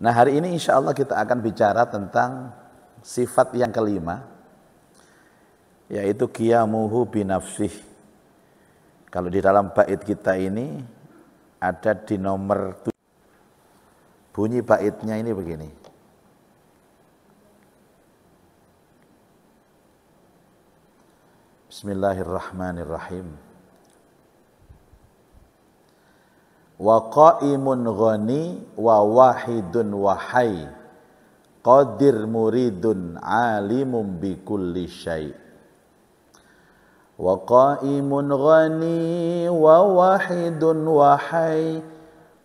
Nah, hari ini insya Allah kita akan bicara tentang sifat yang kelima, yaitu qiyamuhu binafsih. Kalau di dalam bait kita ini ada di nomor 7. Bunyi baitnya ini begini. Bismillahirrahmanirrahim. Wa qa'imun ghani wa wahidun wahai qadir muridun alimun bi kulli syai'. Wa qa'imun ghani wa wahidun wahai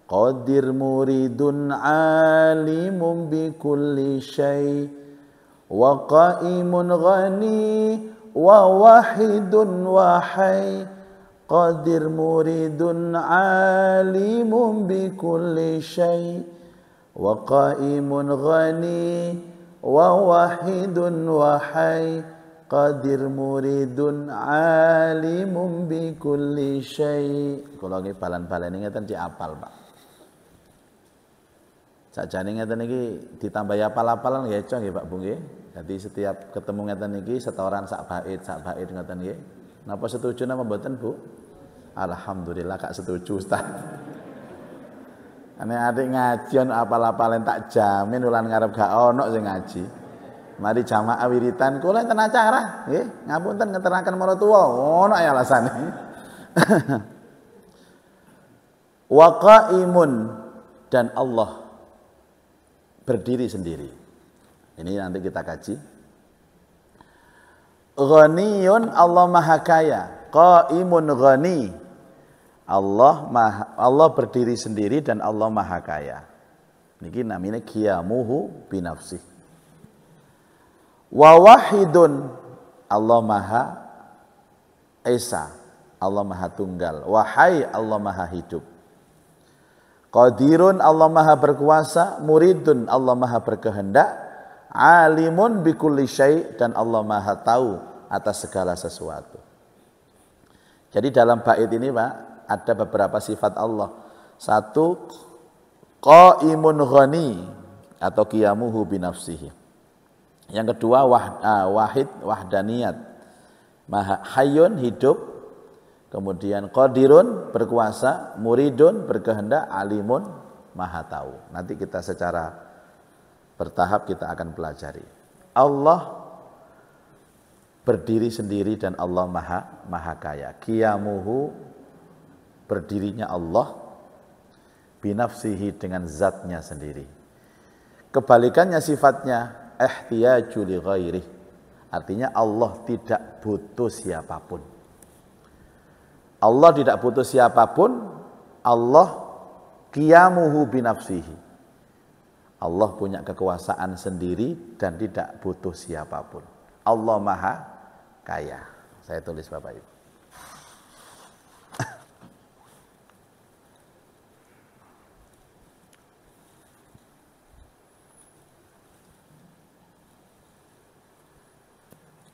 qadir muridun alimun bi kulli syai'. Wa qa'imun ghani wa wahidun wahai qadir muridun alimun bi kulli syai'. Wa qa'imun ghani wa wahidun wahai qadir muridun alimun bi kulli syai'. Kula nggih balan-balan ngeten diapal, Pak. Sakjane ngeten iki ditambahi apal-apalan nggih eco nggih Pak Bu nggih. Jadi setiap ketemu ngeten iki setoran sak bait ngeten nggih. Napa setuju napa mboten, Bu? Alhamdulillah Kak setuju, Ustaz. Ane adik ngaji apal-apalen tak jamin ulan ngarep gak ono sing ngaji. Mari jamaah wiritan kula enten acara, nggih. Ngapunten ngeteraken maratuwa, ono ya alasane. Wa qaimun, dan Allah berdiri sendiri. Ini nanti kita kaji. Ghaniyun, Allah Maha Kaya. Qaimun ghani. Allah berdiri sendiri dan Allah Maha Kaya. Niki namanya qiyamuhu binafsih. Wa wahidun, Allah Maha Esa, Allah Maha Tunggal. Wahai, Allah Maha Hidup. Qadirun, Allah Maha Berkuasa. Muridun, Allah Maha Berkehendak. Alimun bikulli syai', dan Allah Maha tahu atas segala sesuatu. Jadi dalam bait ini Pak, ada beberapa sifat Allah. Satu, qaimun ghani atau qiyamuhu binafsihi. Yang kedua, wahid, wahdaniyat. Maha hayyun, hidup. Kemudian qadirun, berkuasa. Muridun, berkehendak. Alimun, maha tahu. Nanti kita secara bertahap kita akan pelajari. Allah berdiri sendiri dan Allah maha kaya. Qiyamuhu, berdirinya Allah, binafsihi, dengan zatnya sendiri. Kebalikannya sifatnya ihtiyaju li ghairih. Artinya Allah tidak butuh siapapun. Allah tidak butuh siapapun. Allah qiyamuhu binafsihi. Allah punya kekuasaan sendiri dan tidak butuh siapapun. Allah Maha Kaya. Saya tulis Bapak Ibu.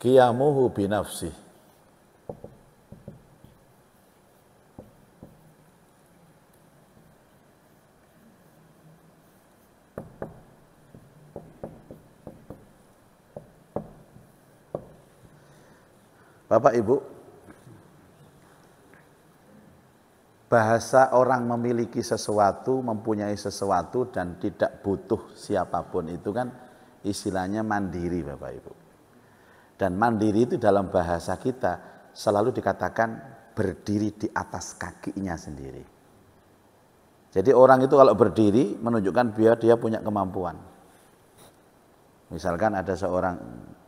Qiyamuhu binafsih. Bapak Ibu, bahasa orang memiliki sesuatu, mempunyai sesuatu dan tidak butuh siapapun itu kan istilahnya mandiri Bapak Ibu. Dan mandiri itu dalam bahasa kita selalu dikatakan berdiri di atas kakinya sendiri. Jadi orang itu kalau berdiri menunjukkan biar dia punya kemampuan. Misalkan ada seorang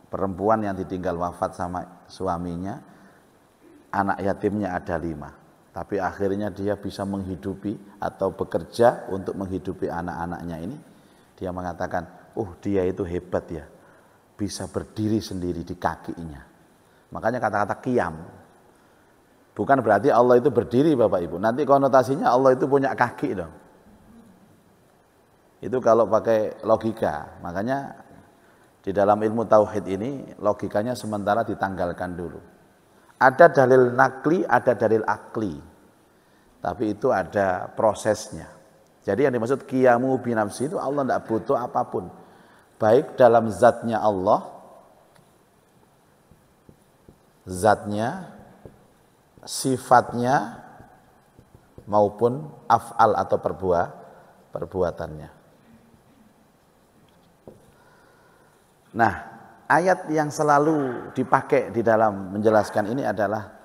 perempuan yang ditinggal wafat sama suaminya, anak yatimnya ada 5. Tapi akhirnya dia bisa menghidupi atau bekerja untuk menghidupi anak-anaknya ini. Dia mengatakan, dia itu hebat ya, bisa berdiri sendiri di kakinya. Makanya kata-kata qiyam. Bukan berarti Allah itu berdiri Bapak Ibu. Nanti konotasinya Allah itu punya kaki dong. Itu kalau pakai logika. Makanya di dalam ilmu tauhid ini logikanya sementara ditanggalkan dulu. Ada dalil nakli, ada dalil akli. Tapi itu ada prosesnya. Jadi yang dimaksud qiyamu binafsi itu Allah tidak butuh apapun. Baik dalam zatnya Allah, sifatnya, maupun af'al atau perbuatannya. Nah, ayat yang selalu dipakai di dalam menjelaskan ini adalah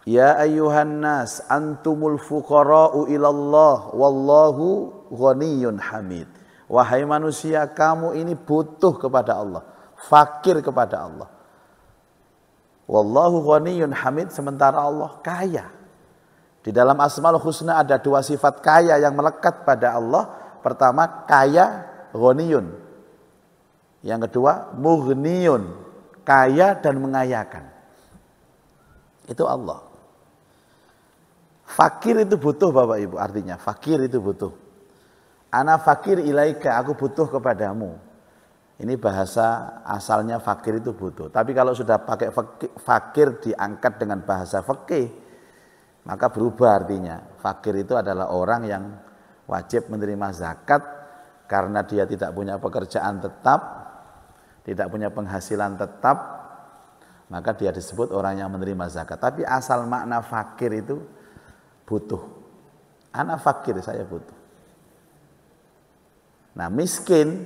ya ayyuhan nas antumul fuqara'u ilallah wallahu ghaniyyun hamid. Wahai manusia, kamu ini butuh kepada Allah, fakir kepada Allah. Wallahu ghaniyyun hamid, sementara Allah kaya. Di dalam Asmaul Husna ada dua sifat kaya yang melekat pada Allah. Pertama, kaya, ghaniyun. Yang kedua, mughniyun, kaya dan mengayakan. Itu Allah. Fakir itu butuh Bapak Ibu, artinya fakir itu butuh. Ana fakir ilaika, aku butuh kepadamu. Ini bahasa asalnya fakir itu butuh. Tapi kalau sudah pakai fakir diangkat dengan bahasa fikih, maka berubah artinya. Fakir itu adalah orang yang wajib menerima zakat karena dia tidak punya pekerjaan tetap, tidak punya penghasilan tetap, maka dia disebut orang yang menerima zakat. Tapi asal makna fakir itu butuh. Ana fakir, saya butuh. Nah, miskin,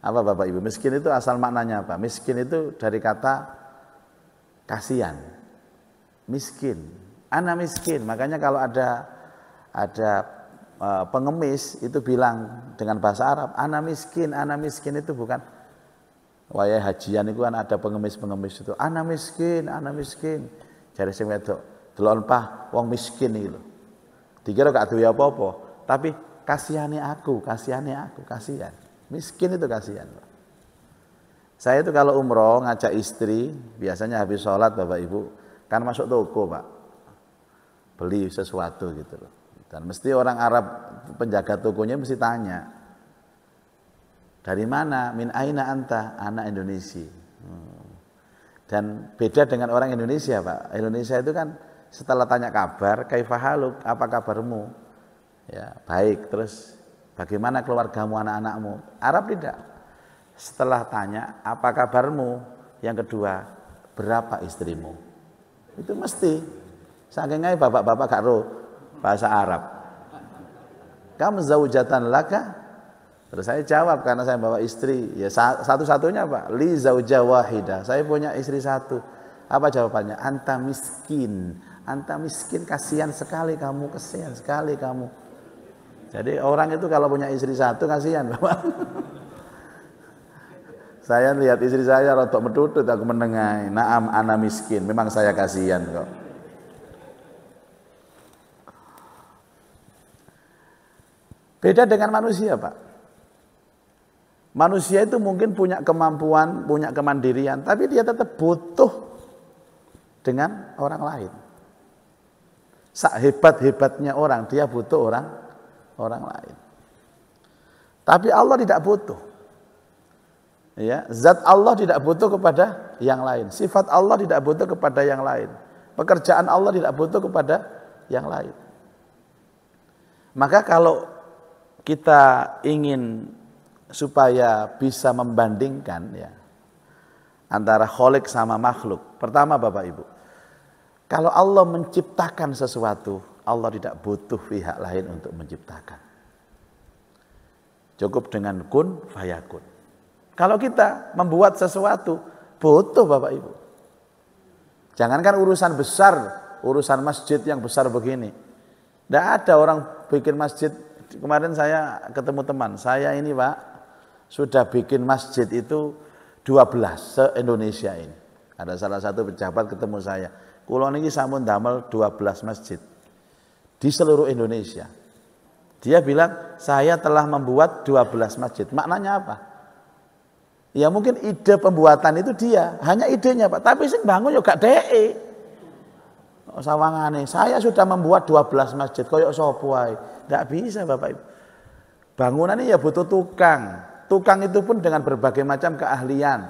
apa Bapak Ibu? Miskin itu asal maknanya apa? Miskin itu dari kata kasihan. Miskin, ana miskin. Makanya kalau ada pengemis itu bilang dengan bahasa Arab, ana miskin itu bukan wayah hajian itu kan ada pengemis itu, ana miskin. Jare sing wedok, delok pah wong miskin iki lho. Dikira gak duwe apa-apa, tapi kasihane aku, kasihan. Miskin itu kasihan. Saya itu kalau umroh ngajak istri, biasanya habis sholat Bapak Ibu, kan masuk toko Pak, beli sesuatu gitu loh. Dan mesti orang Arab penjaga tokonya mesti tanya, dari mana? Min aina anta? Anak Indonesia. Dan beda dengan orang Indonesia Pak. Indonesia itu kan setelah tanya kabar, kaifahaluk, apa kabarmu? Ya, baik. Terus bagaimana keluargamu, anak-anakmu? Arab tidak. Setelah tanya, apa kabarmu? Yang kedua, berapa istrimu? Itu mesti. Saking ae bapak-bapak gak roh bahasa Arab. Kam zaujatan laka? Terus saya jawab karena saya bawa istri, ya satu-satunya Pak, li zauja wahida. Saya punya istri satu. Apa jawabannya? Anta miskin, kasihan sekali kamu, Jadi orang itu kalau punya istri satu kasihan, Bapak. Saya lihat istri saya rotok medutut, aku menengahi. Naam ana miskin, memang saya kasihan kok. Beda dengan manusia, Pak. Manusia itu mungkin punya kemampuan, punya kemandirian, tapi dia tetap butuh dengan orang lain. Sehebat-hebatnya orang, dia butuh orang lain. Tapi Allah tidak butuh. Ya, zat Allah tidak butuh kepada yang lain. Sifat Allah tidak butuh kepada yang lain. Pekerjaan Allah tidak butuh kepada yang lain. Maka kalau kita ingin supaya bisa membandingkan ya antara kholik sama makhluk. Pertama Bapak Ibu, kalau Allah menciptakan sesuatu, Allah tidak butuh pihak lain untuk menciptakan. Cukup dengan kun fayakun. Kalau kita membuat sesuatu, butuh Bapak Ibu. Jangankan urusan besar, urusan masjid yang besar begini. Tidak ada orang bikin masjid. Kemarin saya ketemu teman, saya ini Pak, sudah bikin masjid itu 12 se-Indonesia ini. Ada salah satu pejabat ketemu saya. Kulo niki sampun damel 12 masjid di seluruh Indonesia. Dia bilang, saya telah membuat 12 masjid. Maknanya apa? Ya mungkin ide pembuatan itu dia, hanya idenya Pak. Tapi sing bangun yo gak dheke. Sawangane, saya sudah membuat 12 masjid, koyok sapa ae. Ndak bisa Bapak Ibu. Bangunan ini ya butuh tukang. Tukang itu pun dengan berbagai macam keahlian.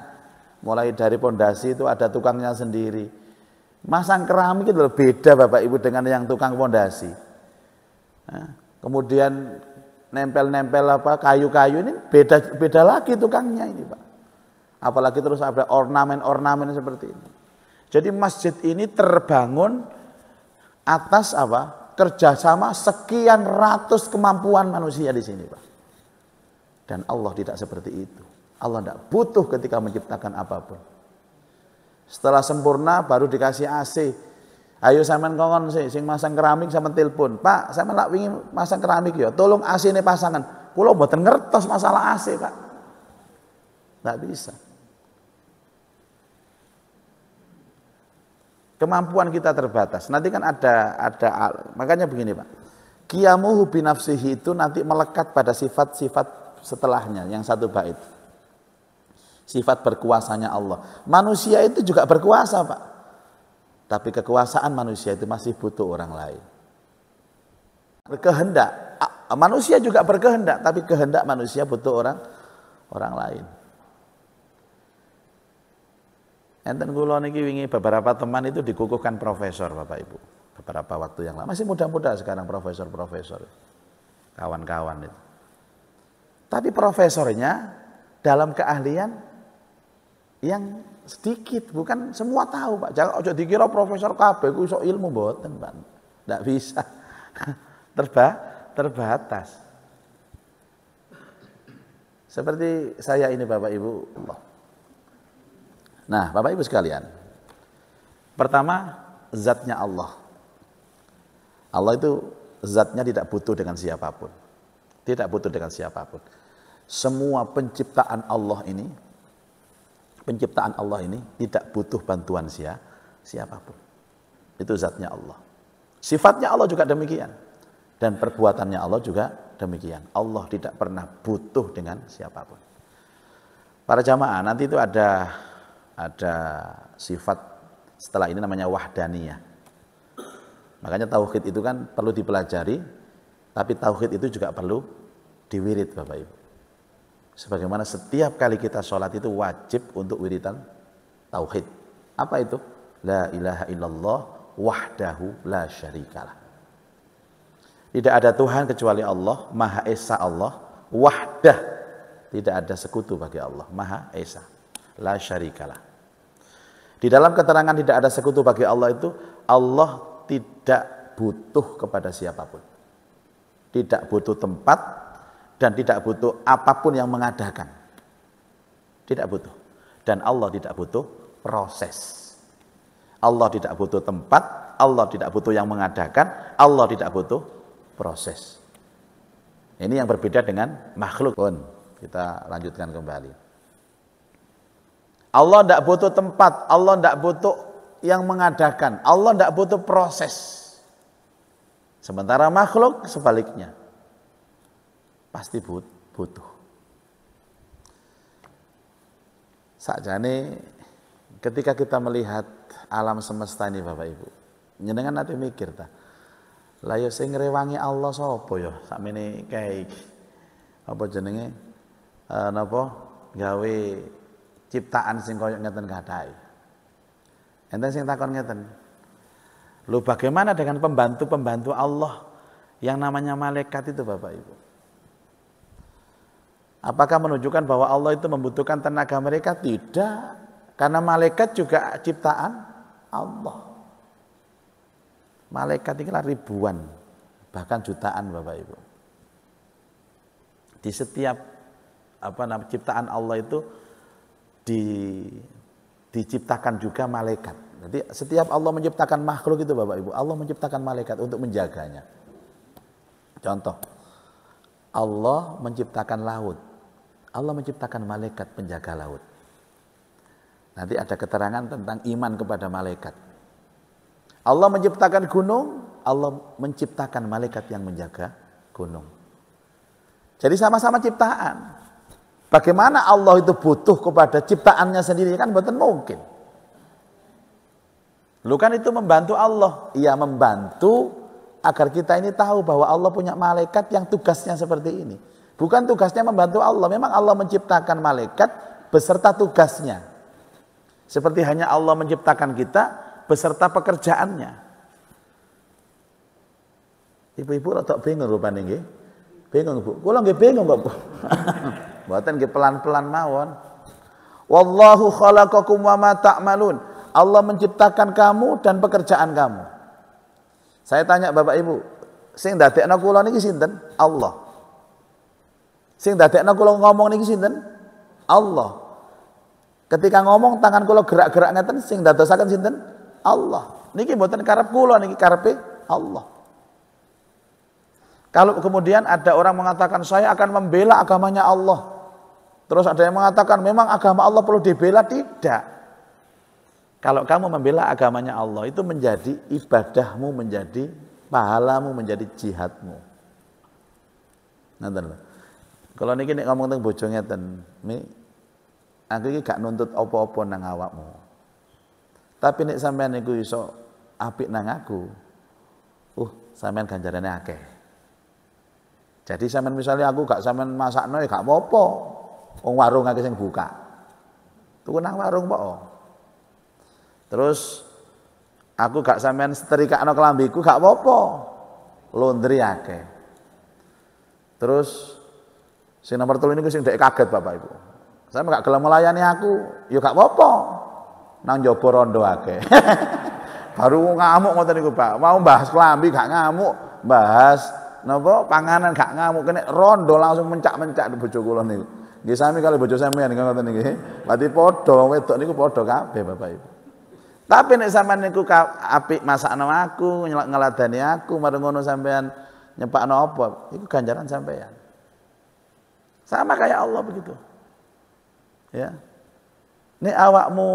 Mulai dari pondasi itu ada tukangnya sendiri. Masang keramik itu beda Bapak Ibu dengan yang tukang pondasi. Nah, kemudian nempel-nempel apa kayu-kayu ini beda lagi tukangnya ini Pak. Apalagi terus ada ornamen-ornamen seperti ini. Jadi masjid ini terbangun atas apa? Kerjasama sekian ratus kemampuan manusia di sini Pak. Dan Allah tidak seperti itu. Allah tidak butuh ketika menciptakan apapun. Setelah sempurna baru dikasih AC. Ayo sampean kongon sing masang keramik sampean telepon. Pak, sampean lak wingi masang keramik ya, tolong AC ini pasangan. Kula mboten ngertos masalah AC, Pak. Enggak bisa. Kemampuan kita terbatas. Nanti kan ada makanya begini, Pak. Qiyamuhu binafsihi itu nanti melekat pada sifat-sifat setelahnya yang satu bait. Sifat berkuasanya Allah. Manusia itu juga berkuasa, Pak. Tapi kekuasaan manusia itu masih butuh orang lain. Berkehendak, manusia juga berkehendak, tapi kehendak manusia butuh orang lain. Enten kula niki wingi beberapa teman itu dikukuhkan profesor Bapak Ibu. Beberapa waktu yang lama masih muda-muda sekarang profesor-profesor. Kawan-kawan itu. Tapi profesornya dalam keahlian yang sedikit, bukan semua tahu Pak. Jangan ojo dikira profesor kabeh ku iso ilmu mboten, Pak. Enggak bisa. Terbatas. Seperti saya ini Bapak Ibu. Nah, Bapak Ibu sekalian. Pertama, zatnya Allah. Allah itu zatnya tidak butuh dengan siapapun. Tidak butuh dengan siapapun. Semua penciptaan Allah ini tidak butuh bantuan siapapun. Itu zatnya Allah. Sifatnya Allah juga demikian. Dan perbuatannya Allah juga demikian. Allah tidak pernah butuh dengan siapapun. Para jamaah, nanti itu ada sifat setelah ini namanya wahdaniyah. Makanya tauhid itu kan perlu dipelajari, tapi tauhid itu juga perlu diwirid Bapak Ibu. Sebagaimana setiap kali kita sholat itu wajib untuk wiridan tauhid. Apa itu? La ilaha illallah wahdahu la syarikalah. Tidak ada Tuhan kecuali Allah, Maha Esa Allah, wahdah. Tidak ada sekutu bagi Allah, Maha Esa, la syarikalah. Di dalam keterangan tidak ada sekutu bagi Allah itu, Allah tidak butuh kepada siapapun. Tidak butuh tempat, dan tidak butuh apapun yang mengadakan. Tidak butuh. Dan Allah tidak butuh proses. Allah tidak butuh tempat, Allah tidak butuh yang mengadakan, Allah tidak butuh proses. Ini yang berbeda dengan makhluk. Kita lanjutkan kembali. Allah tidak butuh tempat, Allah tidak butuh yang mengadakan, Allah tidak butuh proses. Sementara makhluk sebaliknya. Pasti butuh. Sakjane ketika kita melihat alam semesta ini Bapak Ibu, njenengan nanti mikir ta. Lah ya sing ngrewangi Allah sapa ya? Sakmene kae apa jenenge? Napa gawe ciptaan sing koyo ngeten kathah. Enten sing takon ngeten. Lho bagaimana dengan pembantu-pembantu Allah yang namanya malaikat itu Bapak Ibu? Apakah menunjukkan bahwa Allah itu membutuhkan tenaga mereka? Tidak. Karena malaikat juga ciptaan Allah. Malaikat ini ribuan, bahkan jutaan Bapak Ibu. Di setiap ciptaan Allah itu diciptakan juga malaikat. Jadi setiap Allah menciptakan makhluk itu Bapak Ibu, Allah menciptakan malaikat untuk menjaganya. Contoh, Allah menciptakan laut. Allah menciptakan malaikat penjaga laut. Nanti ada keterangan tentang iman kepada malaikat. Allah menciptakan gunung, Allah menciptakan malaikat yang menjaga gunung. Jadi sama-sama ciptaan. Bagaimana Allah itu butuh kepada ciptaannya sendiri? Kan bukan mungkin. Lu kan itu membantu Allah. Ia membantu agar kita ini tahu bahwa Allah punya malaikat yang tugasnya seperti ini. Bukan tugasnya membantu Allah. Memang Allah menciptakan malaikat beserta tugasnya. Seperti hanya Allah menciptakan kita beserta pekerjaannya. Ibu-ibu rada bingung rupane nggih. Bingung, Bu. Kula nggih bingung kok, Bu. Mboten nggih pelan-pelan mawon. Wallahu khalaqakum wa ma ta'malun. Allah menciptakan kamu dan pekerjaan kamu. Saya tanya Bapak Ibu, sing ndadekno kula niki sinten? Allah. Sing ndadekno kula ngomong niki sinten? Allah. Ketika ngomong tangan kula gerak-gerak ngeten sing dadosaken sinten? Allah. Niki mboten karep kula niki karepe Allah. Kalau kemudian ada orang mengatakan saya akan membela agamanya Allah. Terus ada yang mengatakan memang agama Allah perlu dibela, tidak. Kalau kamu membela agamanya Allah itu menjadi ibadahmu, menjadi pahalamu, menjadi jihadmu. Nanten lho. Kalau niki nek ngomong teng bojo ngeten, aku iki gak nuntut apa-apa nang awakmu. Tapi nek sampean niku iso apik nang aku, sampean ganjarane akeh. Jadi sampean misalnya aku gak sampean masakno ya gak apa-apa. Wong warung akeh sing buka. Tuku nang warung po. Terus aku gak sampean setrikakno kelambiku gak apa-apa. Laundry akeh. Terus sing nomor 3 niku sing ndek kaget Bapak Ibu. Sampe gak gelem melayani aku, ya gak apa-apa. Nang njaba rondo akeh. Baru ngamuk ngoten niku, Pak. Mau bahas kelambi gak ngamuk, bahas napa panganan gak ngamuk, kene rondo langsung mencak-mencak bojo kula niku. Nggih sami kali bojo sampean ngoten niki. Berarti padha wedok niku padha kabeh Bapak Ibu. Tapi nek sampean niku apik masakno aku, ngeladani aku, mareng ngono sampean nyepakno apa, iku ganjaran sampean. Sama kayak Allah begitu. Ya. Nek awakmu,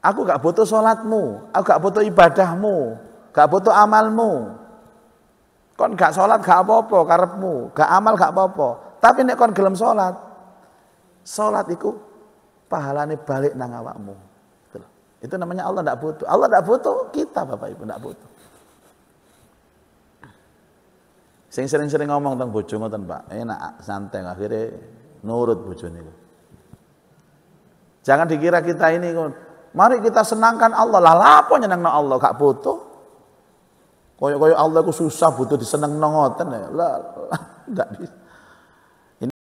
aku gak butuh salatmu, aku gak butuh ibadahmu, gak butuh amalmu. Kon gak salat gak apa-apa karepmu, gak amal gak apa-apa. Tapi nek kon gelem salat, salat iku pahalane balik nang awakmu. Itu namanya Allah ndak butuh. Allah ndak butuh kita Bapak Ibu ndak butuh. Sing sering-sering ngomong tentang bojo ngoten Pak, enak santai akhirnya nurut bojo niku. Jangan dikira kita ini mari kita senangkan Allah. Lah lapo nyenengno Allah gak butuh. Koyo-koyo Allah ku susah butuh disenengno ngoten ya. Lah ndak bisa.